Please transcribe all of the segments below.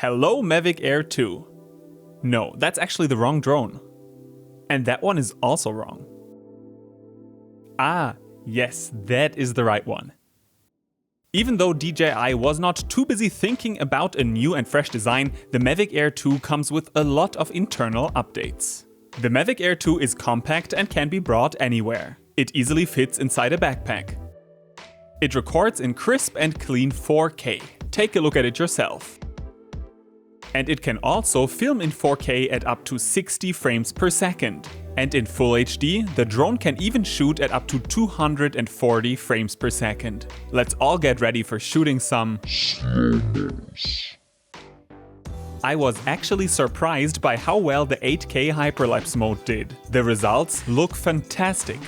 Hello Mavic Air 2. No, that's actually the wrong drone. And that one is also wrong. Ah, yes, that is the right one. Even though DJI was not too busy thinking about a new and fresh design, the Mavic Air 2 comes with a lot of internal updates. The Mavic Air 2 is compact and can be brought anywhere. It easily fits inside a backpack. It records in crisp and clean 4K. Take a look at it yourself. And it can also film in 4K at up to 60 frames per second. And in Full HD, the drone can even shoot at up to 240 frames per second. Let's all get ready for shooting some slow-mos. I was actually surprised by how well the 8K hyperlapse mode did. The results look fantastic.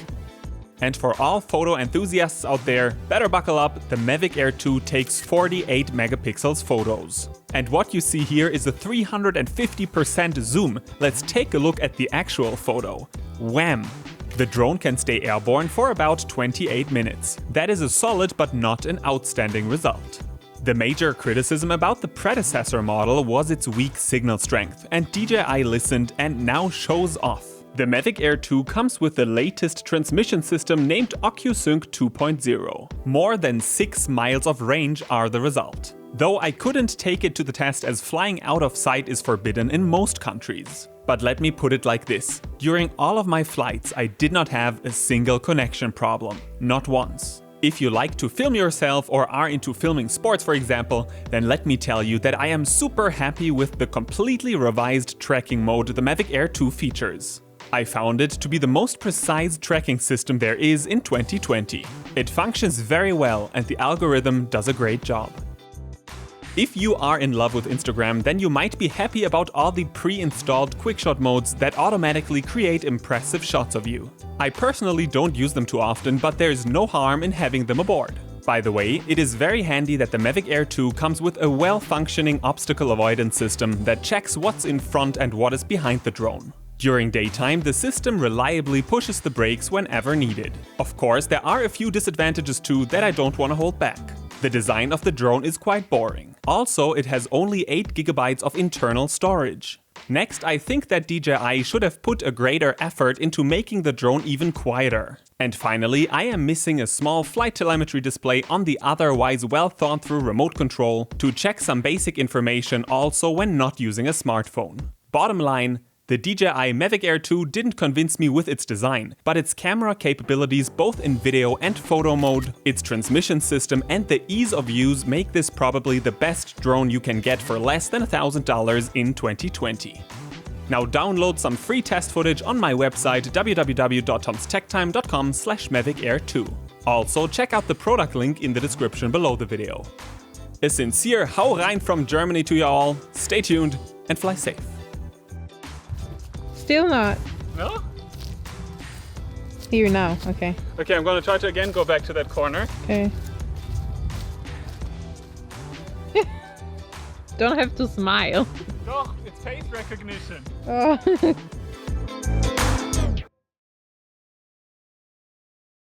And for all photo enthusiasts out there, better buckle up, the Mavic Air 2 takes 48 megapixels photos. And what you see here is a 350% zoom. Let's take a look at the actual photo. Wham! The drone can stay airborne for about 28 minutes. That is a solid but not an outstanding result. The major criticism about the predecessor model was its weak signal strength, and DJI listened and now shows off. The Mavic Air 2 comes with the latest transmission system named OcuSync 2.0. More than 6 miles of range are the result. Though I couldn't take it to the test as flying out of sight is forbidden in most countries. But let me put it like this. During all of my flights, I did not have a single connection problem. Not once. If you like to film yourself or are into filming sports, for example, then let me tell you that I am super happy with the completely revised tracking mode the Mavic Air 2 features. I found it to be the most precise tracking system there is in 2020. It functions very well and the algorithm does a great job. If you are in love with Instagram, then you might be happy about all the pre-installed quickshot modes that automatically create impressive shots of you. I personally don't use them too often, but there's no harm in having them aboard. By the way, it is very handy that the Mavic Air 2 comes with a well-functioning obstacle avoidance system that checks what's in front and what is behind the drone. During daytime, the system reliably pushes the brakes whenever needed. Of course, there are a few disadvantages too that I don't want to hold back. The design of the drone is quite boring. Also, it has only 8 GB of internal storage. Next, I think that DJI should have put a greater effort into making the drone even quieter. And finally, I am missing a small flight telemetry display on the otherwise well thought through remote control to check some basic information also when not using a smartphone. Bottom line, the DJI Mavic Air 2 didn't convince me with its design, but its camera capabilities both in video and photo mode, its transmission system and the ease of use make this probably the best drone you can get for less than $1,000 in 2020. Now download some free test footage on my website www.tomstechtime.com/Mavic Air 2. Also check out the product link in the description below the video. A sincere hau rein from Germany to you all, stay tuned and fly safe. Still not. No? Here now, okay. Okay, I'm gonna try to again go back to that corner. Okay. Don't have to smile. Doch, it's face recognition. Oh.